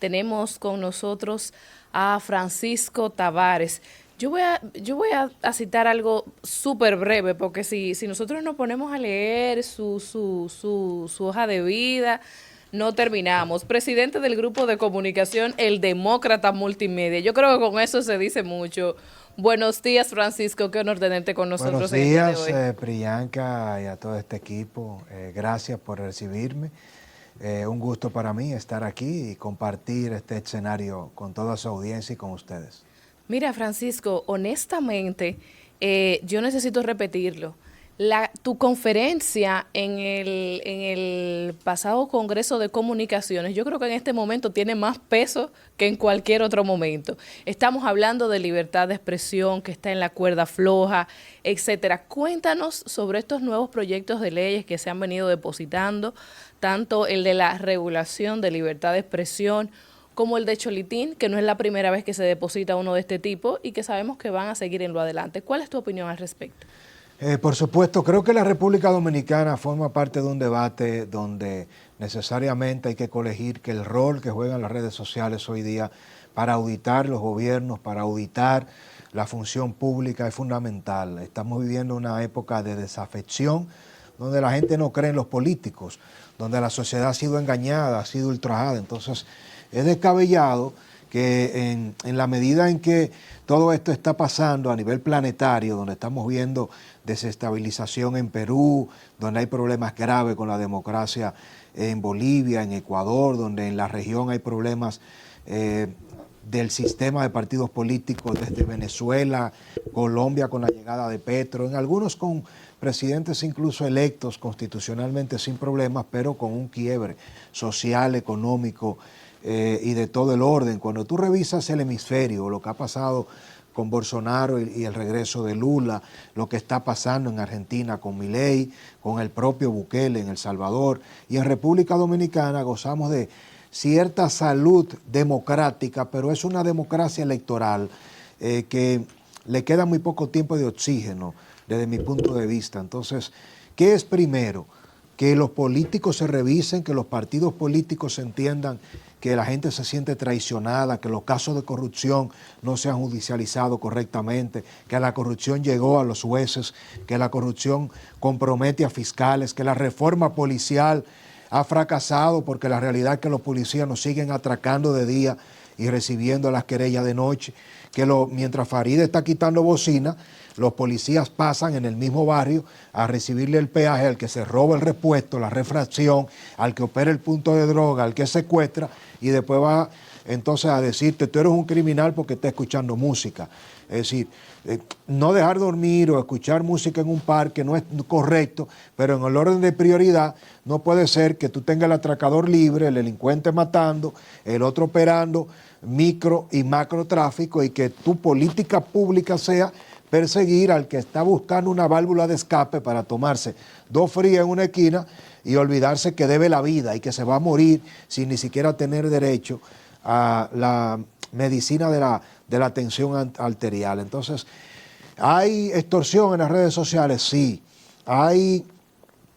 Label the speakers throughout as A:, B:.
A: tenemos con nosotros a Francisco Tavares. Yo voy a citar algo súper breve, porque si nosotros nos ponemos a leer su hoja de vida, no terminamos. Presidente del grupo de comunicación El Demócrata Multimedia. Yo creo que con eso se dice mucho. Buenos días, Francisco. Qué honor tenerte con
B: Buenos
A: nosotros en el día de
B: días,
A: hoy.
B: Priyanka, y a todo este equipo. Gracias por recibirme. Un gusto para mí estar aquí y compartir este escenario con toda su audiencia y con ustedes.
A: Mira, Francisco, honestamente, yo necesito repetirlo. Tu conferencia en el pasado Congreso de Comunicaciones, yo creo que en este momento tiene más peso que en cualquier otro momento. Estamos hablando de libertad de expresión que está en la cuerda floja, etcétera. Cuéntanos sobre estos nuevos proyectos de leyes que se han venido depositando, tanto el de la regulación de libertad de expresión como el de Cholitín, que no es la primera vez que se deposita uno de este tipo y que sabemos que van a seguir en lo adelante. ¿Cuál es tu opinión al respecto?
B: Por supuesto, creo que la República Dominicana forma parte de un debate donde necesariamente hay que colegir que el rol que juegan las redes sociales hoy día para auditar los gobiernos, para auditar la función pública es fundamental. Estamos viviendo una época de desafección donde la gente no cree en los políticos, donde la sociedad ha sido engañada, ha sido ultrajada. Entonces, es descabellado que en la medida en que todo esto está pasando a nivel planetario, donde estamos viendo desestabilización en Perú, donde hay problemas graves con la democracia en Bolivia, en Ecuador, donde en la región hay problemas del sistema de partidos políticos desde Venezuela, Colombia con la llegada de Petro, en algunos con presidentes incluso electos constitucionalmente sin problemas, pero con un quiebre social, económico, y de todo el orden. Cuando tú revisas el hemisferio, lo que ha pasado con Bolsonaro y el regreso de Lula, lo que está pasando en Argentina con Milei, con el propio Bukele en El Salvador, y en República Dominicana gozamos de cierta salud democrática, pero es una democracia electoral que le queda muy poco tiempo de oxígeno desde mi punto de vista. Entonces, ¿qué es primero? Que los políticos se revisen, que los partidos políticos entiendan que la gente se siente traicionada, que los casos de corrupción no se han judicializado correctamente, que la corrupción llegó a los jueces, que la corrupción compromete a fiscales, que la reforma policial ha fracasado porque la realidad es que los policías nos siguen atracando de día y recibiendo las querellas de noche, que mientras Faride está quitando bocina, los policías pasan en el mismo barrio a recibirle el peaje al que se roba el repuesto, la refracción, al que opera el punto de droga, al que secuestra, y después va entonces a decirte, tú eres un criminal porque estás escuchando música. Es decir, no dejar dormir o escuchar música en un parque no es correcto, pero en el orden de prioridad no puede ser que tú tengas el atracador libre, el delincuente matando, el otro operando micro y macro tráfico, y que tu política pública sea perseguir al que está buscando una válvula de escape para tomarse dos frías en una esquina y olvidarse que debe la vida y que se va a morir sin ni siquiera tener derecho a la medicina de la tensión arterial. Entonces, ¿hay extorsión en las redes sociales? Sí. ¿Hay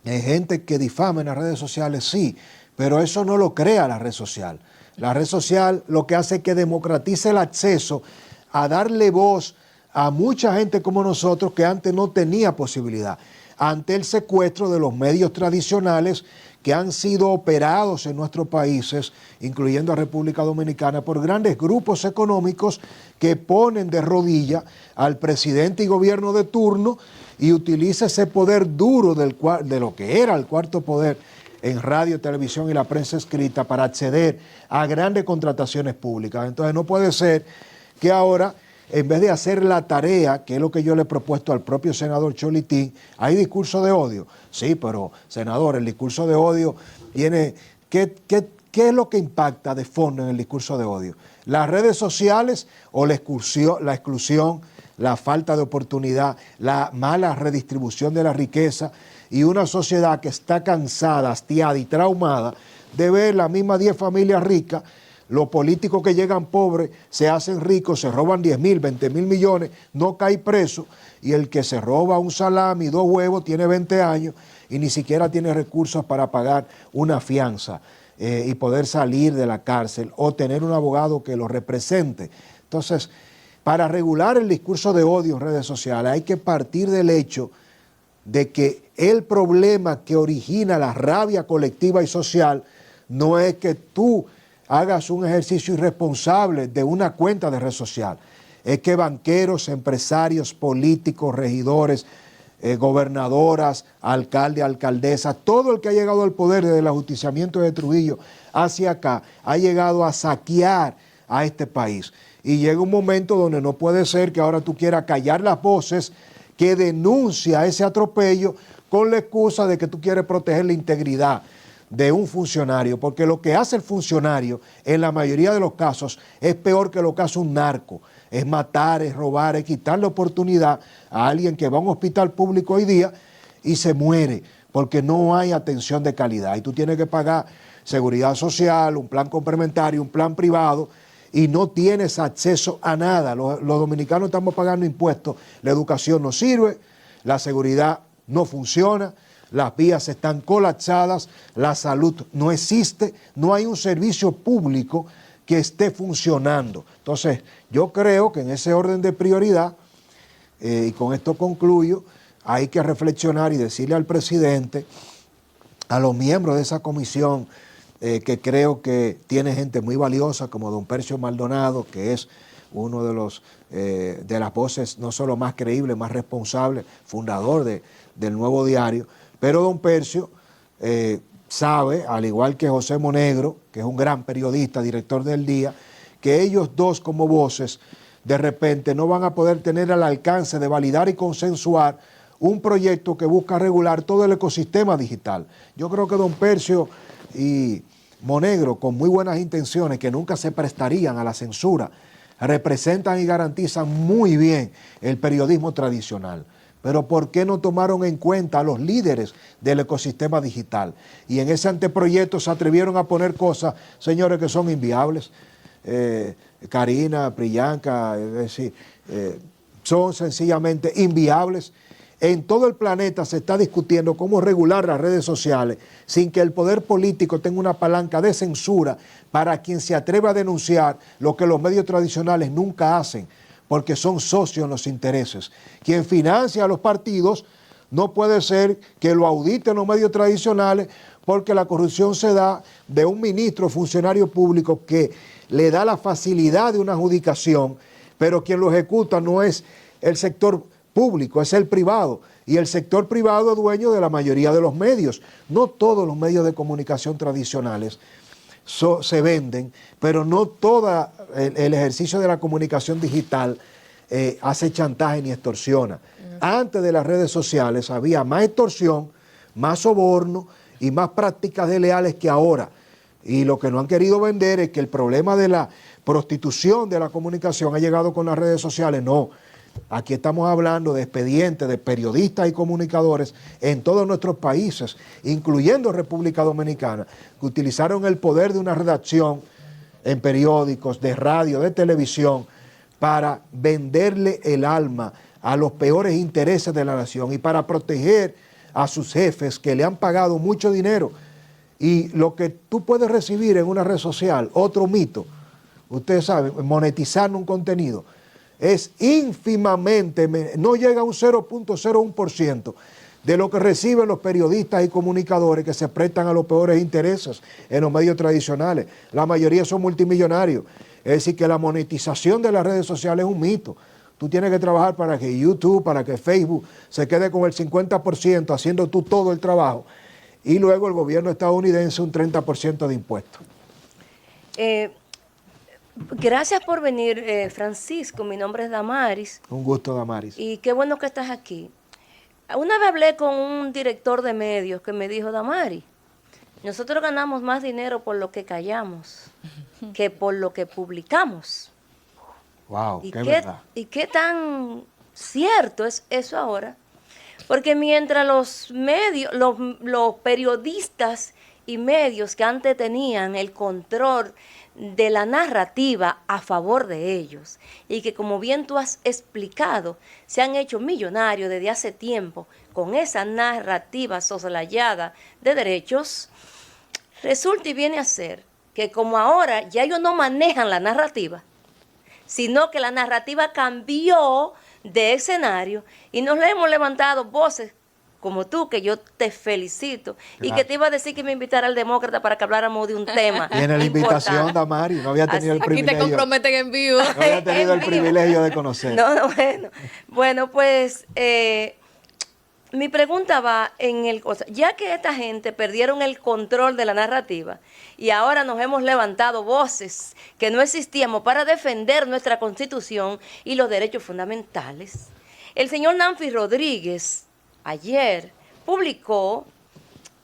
B: gente que difama en las redes sociales? Sí. Pero eso no lo crea la red social. La red social lo que hace es que democratice el acceso a darle voz a mucha gente como nosotros que antes no tenía posibilidad, ante el secuestro de los medios tradicionales que han sido operados en nuestros países, incluyendo a República Dominicana, por grandes grupos económicos que ponen de rodilla al presidente y gobierno de turno y utiliza ese poder duro de lo que era el cuarto poder en radio, televisión y la prensa escrita para acceder a grandes contrataciones públicas. Entonces no puede ser que ahora, en vez de hacer la tarea, que es lo que yo le he propuesto al propio senador Cholitín, hay discurso de odio. Sí, pero senador, el discurso de odio tiene... ¿Qué es lo que impacta de fondo en el discurso de odio? ¿Las redes sociales o la exclusión, la falta de oportunidad, la mala redistribución de la riqueza y una sociedad que está cansada, hastiada y traumada de ver las mismas 10 familias ricas? Los políticos que llegan pobres se hacen ricos, se roban 10.000, 20.000 millones, no cae preso, y el que se roba un salami, 2 huevos, tiene 20 años y ni siquiera tiene recursos para pagar una fianza. y poder salir de la cárcel o tener un abogado que lo represente. Entonces, para regular el discurso de odio en redes sociales hay que partir del hecho de que el problema que origina la rabia colectiva y social no es que tú hagas un ejercicio irresponsable de una cuenta de red social, es que banqueros, empresarios, políticos, regidores, gobernadoras, alcaldes, alcaldesas, todo el que ha llegado al poder desde el ajusticiamiento de Trujillo hacia acá, ha llegado a saquear a este país. Y llega un momento donde no puede ser que ahora tú quieras callar las voces que denuncia ese atropello con la excusa de que tú quieres proteger la integridad de un funcionario, porque lo que hace el funcionario en la mayoría de los casos es peor que lo que hace un narco, es matar, es robar, es quitar la oportunidad a alguien que va a un hospital público hoy día y se muere porque no hay atención de calidad y tú tienes que pagar seguridad social, un plan complementario, un plan privado y no tienes acceso a nada. Los dominicanos estamos pagando impuestos, la educación no sirve, la seguridad no funciona, las vías están colapsadas, la salud no existe, no hay un servicio público que esté funcionando. Entonces, yo creo que en ese orden de prioridad, y con esto concluyo, hay que reflexionar y decirle al presidente, a los miembros de esa comisión, que creo que tiene gente muy valiosa como don Percio Maldonado, que es uno de las voces no solo más creíbles, más responsables, fundador del Nuevo Diario, pero don Percio sabe, al igual que José Monegro, que es un gran periodista, director del Día, que ellos dos como voces de repente no van a poder tener al alcance de validar y consensuar un proyecto que busca regular todo el ecosistema digital. Yo creo que don Percio y Monegro, con muy buenas intenciones, que nunca se prestarían a la censura, representan y garantizan muy bien el periodismo tradicional. Pero ¿por qué no tomaron en cuenta a los líderes del ecosistema digital? Y en ese anteproyecto se atrevieron a poner cosas, señores, que son inviables. Karina, Priyanka, es decir, son sencillamente inviables. En todo el planeta se está discutiendo cómo regular las redes sociales sin que el poder político tenga una palanca de censura para quien se atreva a denunciar lo que los medios tradicionales nunca hacen, porque son socios en los intereses. Quien financia a los partidos no puede ser que lo auditen los medios tradicionales, porque la corrupción se da de un ministro o funcionario público que le da la facilidad de una adjudicación, pero quien lo ejecuta no es el sector público, es el privado, y el sector privado es dueño de la mayoría de los medios. No todos los medios de comunicación tradicionales se venden, pero no todo el ejercicio de la comunicación digital hace chantaje ni extorsiona. Antes de las redes sociales había más extorsión, más soborno y más prácticas desleales que ahora. Y lo que no han querido vender es que el problema de la prostitución de la comunicación ha llegado con las redes sociales. No, aquí estamos hablando de expedientes de periodistas y comunicadores en todos nuestros países, incluyendo República Dominicana, que utilizaron el poder de una redacción en periódicos, de radio, de televisión, para venderle el alma a los peores intereses de la nación y para proteger a sus jefes que le han pagado mucho dinero. Y lo que tú puedes recibir en una red social, otro mito, ustedes saben, monetizar un contenido, es ínfimamente, no llega a un 0.01% de lo que reciben los periodistas y comunicadores que se prestan a los peores intereses en los medios tradicionales. La mayoría son multimillonarios. Es decir, que la monetización de las redes sociales es un mito. Tú tienes que trabajar para que YouTube, para que Facebook se quede con el 50% haciendo tú todo el trabajo. Y luego el gobierno estadounidense un 30% de impuestos.
C: Gracias por venir, Francisco. Mi nombre es Damaris.
B: Un gusto, Damaris.
C: Y qué bueno que estás aquí. Una vez hablé con un director de medios que me dijo, Damaris, nosotros ganamos más dinero por lo que callamos que por lo que publicamos.
B: Wow, qué verdad.
C: ¿Y qué tan cierto es eso ahora? Porque mientras los medios, los periodistas y medios que antes tenían el control de la narrativa a favor de ellos y que, como bien tú has explicado, se han hecho millonarios desde hace tiempo con esa narrativa soslayada de derechos, Resulta y viene a ser que como ahora ya ellos no manejan la narrativa, sino que la narrativa cambió de escenario y nos le hemos levantado voces como tú, que yo te felicito, y que te iba a decir que me invitara al Demócrata para que habláramos de un tema.
B: Tiene la invitación, Damari, no había tenido el
A: Aquí
B: privilegio.
A: te comprometen en vivo.
B: No había tenido el privilegio de conocer.
C: No, bueno. Bueno, pues mi pregunta va en el cosa, ya que esta gente perdieron el control de la narrativa y ahora nos hemos levantado voces que no existíamos para defender nuestra Constitución y los derechos fundamentales, el señor Nanfi Rodríguez ayer publicó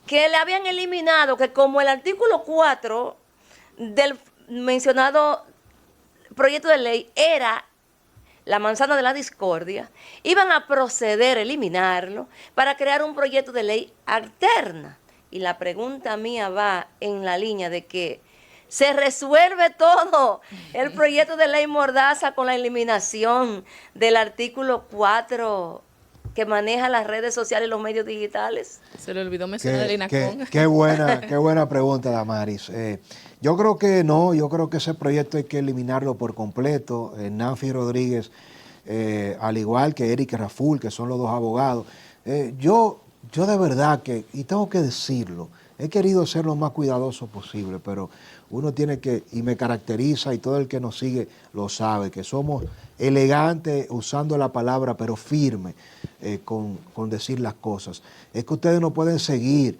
C: que le habían eliminado, que como el artículo 4 del mencionado proyecto de ley era la manzana de la discordia, iban a proceder a eliminarlo para crear un proyecto de ley alterna. Y la pregunta mía va en la línea de que se resuelve todo el proyecto de ley Mordaza con la eliminación del artículo 4 que maneja las redes sociales y los medios digitales.
A: Se le olvidó mencionar el INACON.
B: Qué buena pregunta, Damaris. Yo creo que no, yo creo que ese proyecto hay que eliminarlo por completo. Nanfi Rodríguez, al igual que Eric Raful, que son los dos abogados. Yo de verdad que, y tengo que decirlo, he querido ser lo más cuidadoso posible, pero uno tiene que, y me caracteriza, y todo el que nos sigue lo sabe, que somos elegantes usando la palabra, pero firme con decir las cosas. Es que ustedes no pueden seguir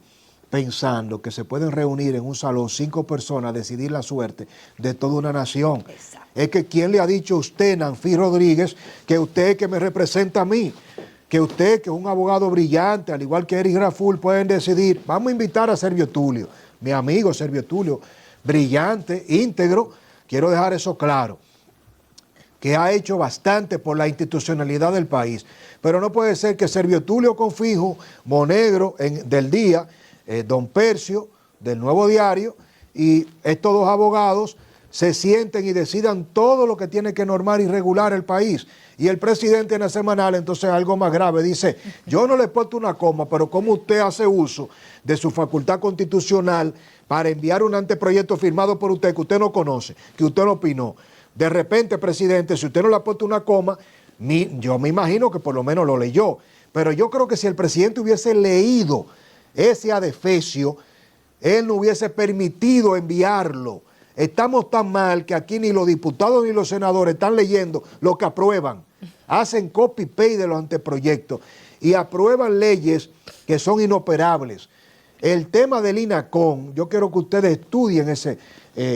B: pensando que se pueden reunir en un salón 5 personas a decidir la suerte de toda una nación.
C: Exacto.
B: Es que ¿quién le ha dicho a usted, Nanfi Rodríguez, que usted que me representa a mí, que usted que es un abogado brillante, al igual que Eric Raful, pueden decidir? Vamos a invitar a Servio Tulio, mi amigo Servio Tulio, brillante, íntegro, quiero dejar eso claro, que ha hecho bastante por la institucionalidad del país, pero no puede ser que Servio Tulio Confijo, Monegro del Día, Don Percio del Nuevo Diario y estos dos abogados se sienten y decidan todo lo que tiene que normar y regular el país. Y el presidente en la semanal, entonces algo más grave, dice, yo no le he puesto una coma, pero ¿cómo usted hace uso de su facultad constitucional para enviar un anteproyecto firmado por usted que usted no conoce, que usted no opinó? De repente, presidente, si usted no le ha puesto una coma, yo me imagino que por lo menos lo leyó, pero yo creo que si el presidente hubiese leído ese adefesio, él no hubiese permitido enviarlo. Estamos tan mal que aquí ni los diputados ni los senadores están leyendo lo que aprueban. Hacen copy-paste de los anteproyectos y aprueban leyes que son inoperables. El tema del INACON, yo quiero que ustedes estudien ese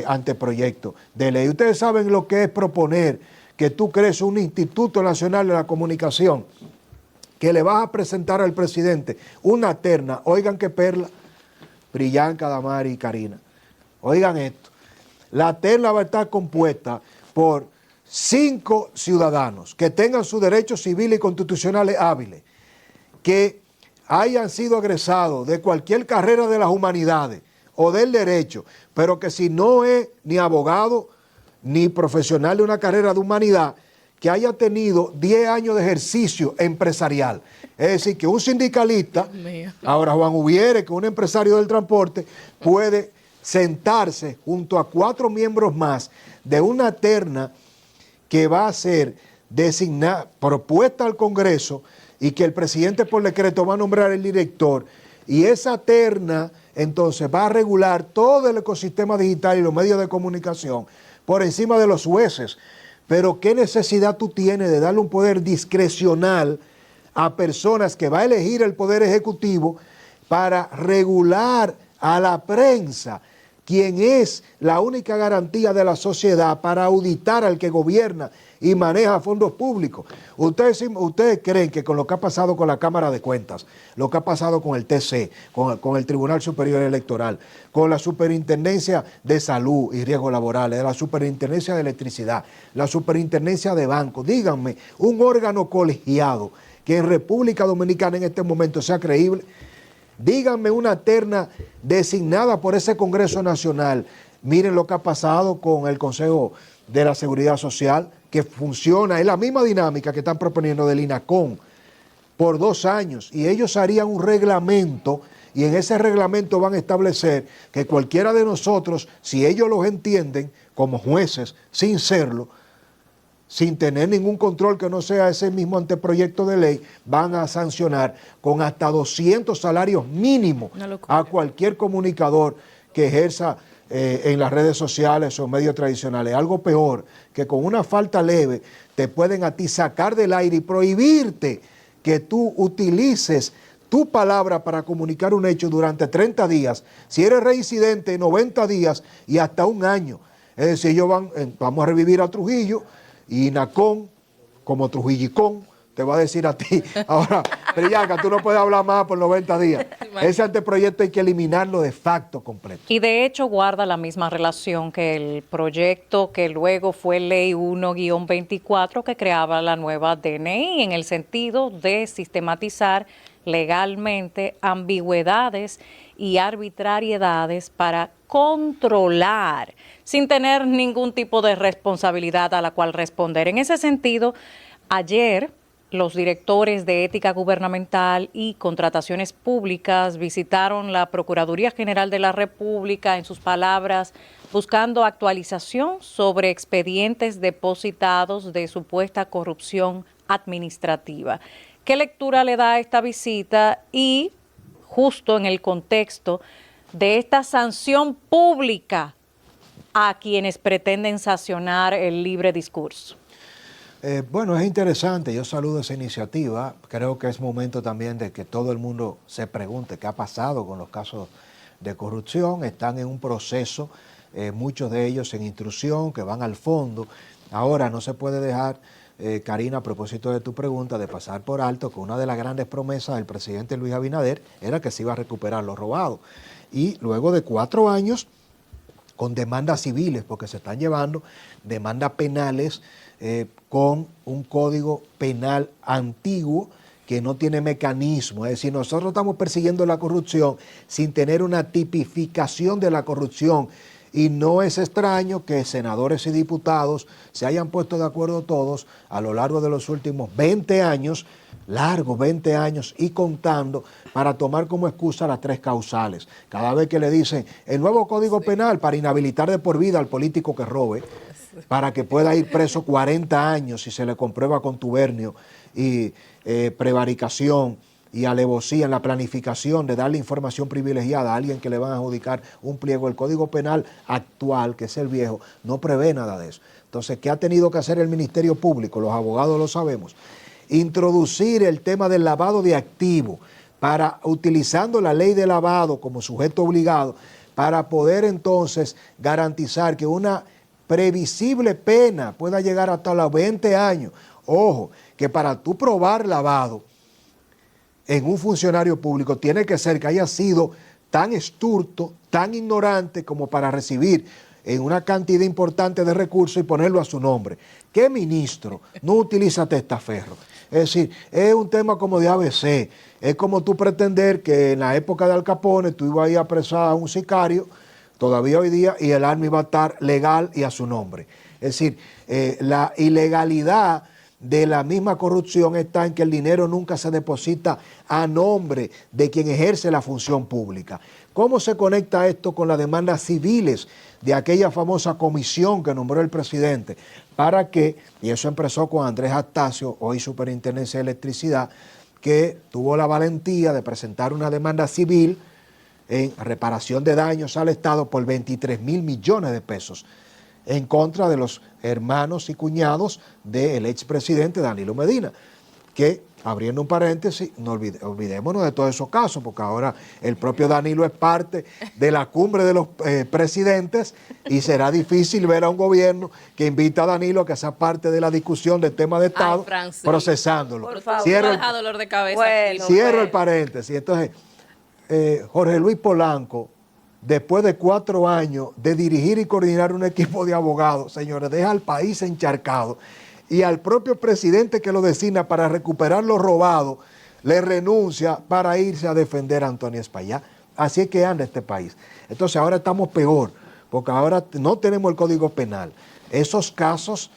B: anteproyecto de ley. Ustedes saben lo que es proponer que tú crees un Instituto Nacional de la Comunicación, que le vas a presentar al presidente una terna. Oigan qué perla, Priyanka, Damari y Karina. Oigan esto. La terna va a estar compuesta por 5 ciudadanos que tengan sus derechos civiles y constitucionales hábiles, que hayan sido egresados de cualquier carrera de las humanidades o del derecho, pero que si no es ni abogado ni profesional de una carrera de humanidad, que haya tenido 10 años de ejercicio empresarial. Es decir, que un sindicalista, ahora Juan Ubiere, que es un empresario del transporte, puede sentarse junto a 4 miembros más de una terna que va a ser designada, propuesta al Congreso, y que el presidente por decreto va a nombrar el director, y esa terna entonces va a regular todo el ecosistema digital y los medios de comunicación por encima de los jueces. Pero ¿qué necesidad tú tienes de darle un poder discrecional a personas que va a elegir el Poder Ejecutivo para regular a la prensa, quien es la única garantía de la sociedad para auditar al que gobierna y maneja fondos públicos? Ustedes creen que con lo que ha pasado con la Cámara de Cuentas, lo que ha pasado con el TC, con el Tribunal Superior Electoral, con la Superintendencia de Salud y Riesgos Laborales, la Superintendencia de Electricidad, la Superintendencia de Bancos, díganme, un órgano colegiado que en República Dominicana en este momento sea creíble? Díganme una terna designada por ese Congreso Nacional. Miren lo que ha pasado con el Consejo de la Seguridad Social, que funciona, es la misma dinámica que están proponiendo del INACON por 2 años, y ellos harían un reglamento y en ese reglamento van a establecer que cualquiera de nosotros, si ellos los entienden como jueces, sin serlo, sin tener ningún control que no sea ese mismo anteproyecto de ley, van a sancionar con hasta 200 salarios mínimos a cualquier comunicador que ejerza en las redes sociales o medios tradicionales. Algo peor, que con una falta leve te pueden a ti sacar del aire y prohibirte que tú utilices tu palabra para comunicar un hecho durante 30 días, si eres reincidente 90 días y hasta un año. Es decir, ellos vamos a revivir a Trujillo, y Nacón, como Trujillicón, te va a decir a ti, ahora, Priyanka, tú no puedes hablar más por 90 días. Ese anteproyecto hay que eliminarlo de facto completo.
D: Y de hecho guarda la misma relación que el proyecto que luego fue Ley 1-24 que creaba la nueva DNI en el sentido de sistematizar legalmente ambigüedades y arbitrariedades para controlar sin tener ningún tipo de responsabilidad a la cual responder. En ese sentido, ayer los directores de ética gubernamental y contrataciones públicas visitaron la Procuraduría General de la República, en sus palabras, buscando actualización sobre expedientes depositados de supuesta corrupción administrativa. ¿Qué lectura le da a esta visita y justo en el contexto de esta sanción pública a quienes pretenden sancionar el libre discurso?
B: Bueno, es interesante, yo saludo esa iniciativa. Creo que es momento también de que todo el mundo se pregunte qué ha pasado con los casos de corrupción. Están en un proceso, muchos de ellos en instrucción, que van al fondo. Ahora no se puede dejar, Karina, a propósito de tu pregunta, de pasar por alto que una de las grandes promesas del presidente Luis Abinader era que se iba a recuperar lo robado. Y luego de 4 años, con demandas civiles, porque se están llevando demandas penales con un código penal antiguo que no tiene mecanismo. Es decir, nosotros estamos persiguiendo la corrupción sin tener una tipificación de la corrupción. Y no es extraño que senadores y diputados se hayan puesto de acuerdo todos a lo largo de los últimos 20 años, largos 20 años y contando, para tomar como excusa las 3 causales. Cada vez que le dicen el nuevo Código Penal para inhabilitar de por vida al político que robe, para que pueda ir preso 40 años si se le comprueba contubernio y prevaricación y alevosía en la planificación de darle información privilegiada a alguien que le van a adjudicar un pliego. El Código Penal actual, que es el viejo, no prevé nada de eso. Entonces, ¿qué ha tenido que hacer el Ministerio Público? Los abogados lo sabemos. Introducir el tema del lavado de activos, para, utilizando la ley de lavado como sujeto obligado, para poder entonces garantizar que una previsible pena pueda llegar hasta los 20 años. Ojo, que para tú probar lavado en un funcionario público tiene que ser que haya sido tan esturto, tan ignorante como para recibir en una cantidad importante de recursos y ponerlo a su nombre. ¿Qué ministro no utiliza testaferro? Es decir, es un tema como de ABC. Es como tú pretender que en la época de Al Capone tú ibas a ir a apresar a un sicario, todavía hoy día, y el arma iba a estar legal y a su nombre. Es decir, la ilegalidad de la misma corrupción está en que el dinero nunca se deposita a nombre de quien ejerce la función pública. ¿Cómo se conecta esto con las demandas civiles de aquella famosa comisión que nombró el presidente? Para que, y eso empezó con Andrés Astacio, hoy Superintendencia de Electricidad, que tuvo la valentía de presentar una demanda civil en reparación de daños al Estado por 23.000 millones de pesos en contra de los hermanos y cuñados del expresidente Danilo Medina, que, abriendo un paréntesis, no olvidémonos de todos esos casos, porque ahora el propio Danilo es parte de la cumbre de los presidentes y será difícil ver a un gobierno que invita a Danilo a que sea parte de la discusión del tema de Estado, procesándolo.
C: Por favor.
A: Cierro dolor de cabeza.
B: Cierro el paréntesis. Entonces, Jorge Luis Polanco, después de 4 años de dirigir y coordinar un equipo de abogados, señores, deja al país encharcado y al propio presidente que lo designa para recuperar lo robado, le renuncia para irse a defender a Antonio Espaillá. Así es que anda este país. Entonces ahora estamos peor, porque ahora no tenemos el Código Penal. Esos casos,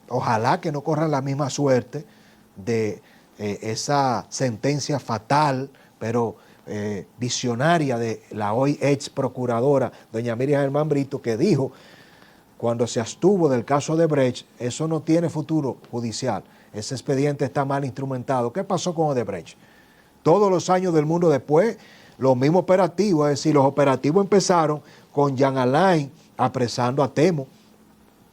B: ojalá que no corran la misma suerte de esa sentencia fatal, pero visionaria de la hoy ex procuradora, doña Miriam Germán Brito, que dijo, cuando se abstuvo del caso de Odebrecht, eso no tiene futuro judicial, ese expediente está mal instrumentado. ¿Qué pasó con Odebrecht? Todos los años del mundo después, los mismos operativos, es decir, los operativos empezaron con Jean Alain apresando a Temo,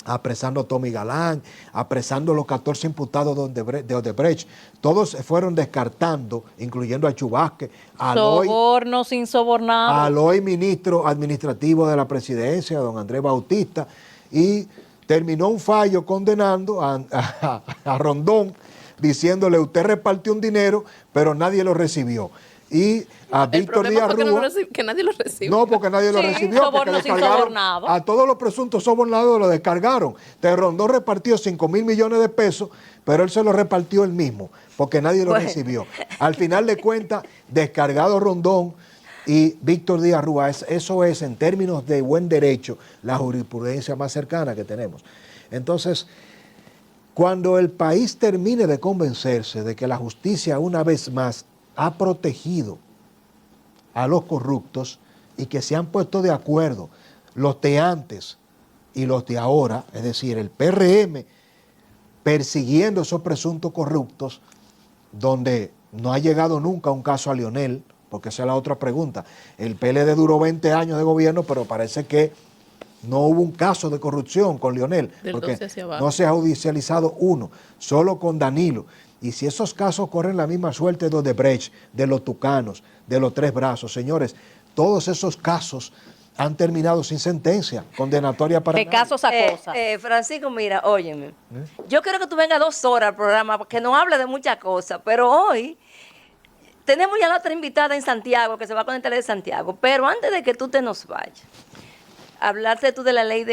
B: apresando a Tommy Galán, apresando a los 14 imputados de Odebrecht. Todos se fueron descartando, incluyendo a Chubasque,
D: sobornos insobornados,
B: al hoy ministro administrativo de la presidencia, don Andrés Bautista, y terminó un fallo condenando a Rondón, diciéndole, usted repartió un dinero, pero nadie lo recibió. Y a Víctor Díaz Rúa,
A: que nadie lo recibió.
B: No, porque nadie lo recibió, porque descargaron a todos los presuntos sobornados, lo descargaron. Rondón repartió 5,000 millones de pesos, pero él se los repartió él mismo, porque nadie lo recibió. Al final de cuentas, descargado Rondón y Víctor Díaz Rúa, eso es, en términos de buen derecho, la jurisprudencia más cercana que tenemos. Entonces, cuando el país termine de convencerse de que la justicia una vez más ha protegido a los corruptos y que se han puesto de acuerdo los de antes y los de ahora, es decir, el PRM persiguiendo esos presuntos corruptos, donde no ha llegado nunca un caso a Leonel, porque esa es la otra pregunta. El PLD duró 20 años de gobierno, pero parece que no hubo un caso de corrupción con Leonel, porque no se ha judicializado uno, solo con Danilo. Y si esos casos corren la misma suerte de Odebrecht, de los Tucanos, de los Tres Brazos, señores, todos esos casos han terminado sin sentencia condenatoria para
D: de casos a cosas.
C: Francisco, mira, óyeme, yo quiero que tú vengas 2 horas al programa, porque no hable de muchas cosas, pero hoy tenemos ya la otra invitada en Santiago, que se va a conectar de Santiago, pero antes de que tú te nos vayas, hablaste tú de la ley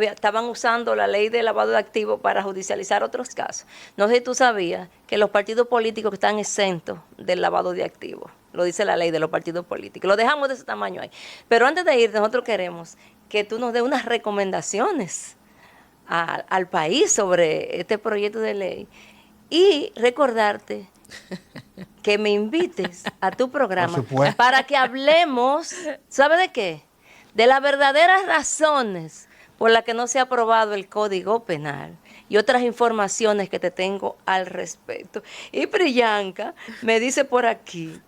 C: estaban usando la ley de lavado de activos para judicializar otros casos. No sé si tú sabías que los partidos políticos están exentos del lavado de activos. Lo dice la ley de los partidos políticos. Lo dejamos de ese tamaño ahí. Pero antes de ir, nosotros queremos que tú nos des unas recomendaciones al país sobre este proyecto de ley y recordarte que me invites a tu programa para que hablemos, ¿sabe de qué? De las verdaderas razones por las que no se ha aprobado el Código Penal y otras informaciones que te tengo al respecto. Y Priyanka me dice por aquí,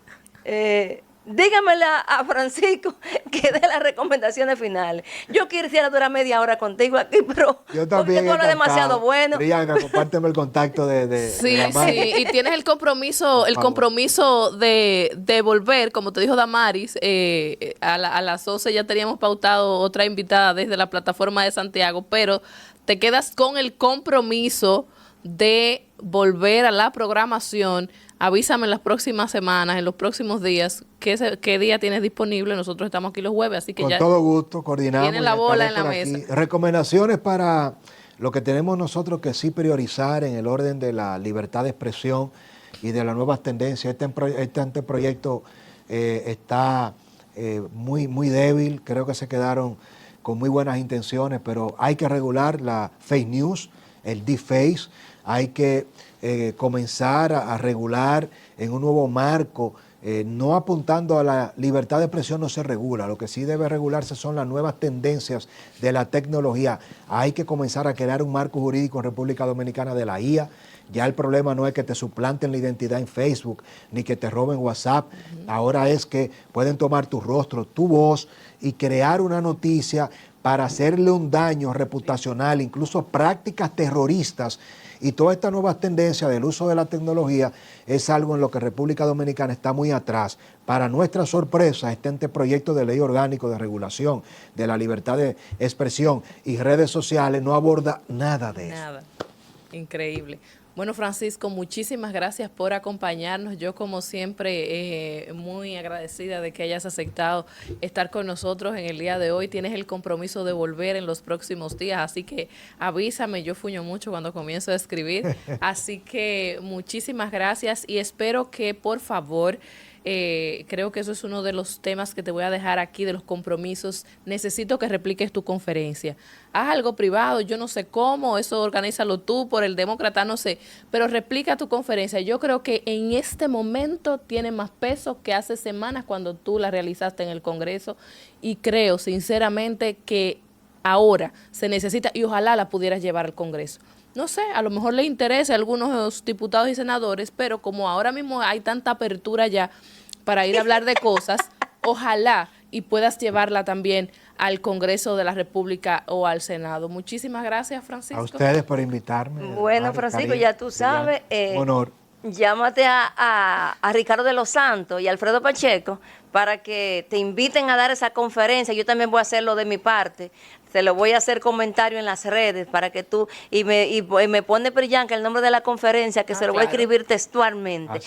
C: dígamela a Francisco que dé las recomendaciones finales. Yo quisiera durar media hora contigo aquí, pero
B: yo también
C: porque tú eres demasiado bueno.
B: Priyanka, compárteme el contacto de
A: sí,
B: la
A: sí, y tienes el compromiso de volver, como te dijo Damaris, a las 11 ya teníamos pautado otra invitada desde la plataforma de Santiago, pero te quedas con el compromiso de volver a la programación. Avísame en las próximas semanas, en los próximos días, qué día tienes disponible. Nosotros estamos aquí los jueves, así que
B: con
A: ya
B: todo gusto, coordinamos.
A: Tiene la bola en la mesa.
B: Recomendaciones para lo que tenemos nosotros que sí priorizar en el orden de la libertad de expresión y de las nuevas tendencias. Este anteproyecto está muy débil, creo que se quedaron con muy buenas intenciones, pero hay que regular la fake news, el deepfake, hay que comenzar a regular en un nuevo marco, no apuntando a la libertad de expresión no se regula, lo que sí debe regularse son las nuevas tendencias de la tecnología. Hay que comenzar a crear un marco jurídico en República Dominicana de la IA. Ya el problema no es que te suplanten la identidad en Facebook, ni que te roben WhatsApp. Ahora es que pueden tomar tu rostro, tu voz y crear una noticia para hacerle un daño reputacional, incluso prácticas terroristas. Y toda esta nueva tendencia del uso de la tecnología es algo en lo que República Dominicana está muy atrás. Para nuestra sorpresa, este anteproyecto de ley orgánico de regulación de la libertad de expresión y redes sociales no aborda nada de eso.
A: Nada. Increíble. Bueno, Francisco, muchísimas gracias por acompañarnos. Yo, como siempre, muy agradecida de que hayas aceptado estar con nosotros en el día de hoy. Tienes el compromiso de volver en los próximos días, así que avísame. Yo fuño mucho cuando comienzo a escribir. Así que muchísimas gracias y espero que, por favor, Creo que eso es uno de los temas que te voy a dejar aquí, de los compromisos. Necesito que repliques tu conferencia. Haz algo privado, yo no sé cómo, eso organízalo tú, por el demócrata, no sé, pero replica tu conferencia. Yo creo que en este momento tiene más peso que hace semanas cuando tú la realizaste en el Congreso, y creo sinceramente que ahora se necesita, y ojalá la pudieras llevar al Congreso. No sé, a lo mejor le interesa a algunos diputados y senadores, pero como ahora mismo hay tanta apertura ya para ir a hablar de cosas, ojalá y puedas llevarla también al Congreso de la República o al Senado. Muchísimas gracias, Francisco.
B: A ustedes por invitarme.
C: Bueno, Francisco, ya tú sabes.
B: Un honor.
C: Llámate a Ricardo de los Santos y Alfredo Pacheco para que te inviten a dar esa conferencia. Yo también voy a hacerlo de mi parte. Te lo voy a hacer comentario en las redes para que tú, y me pone Priyanka el nombre de la conferencia, que se lo voy a escribir textualmente. Así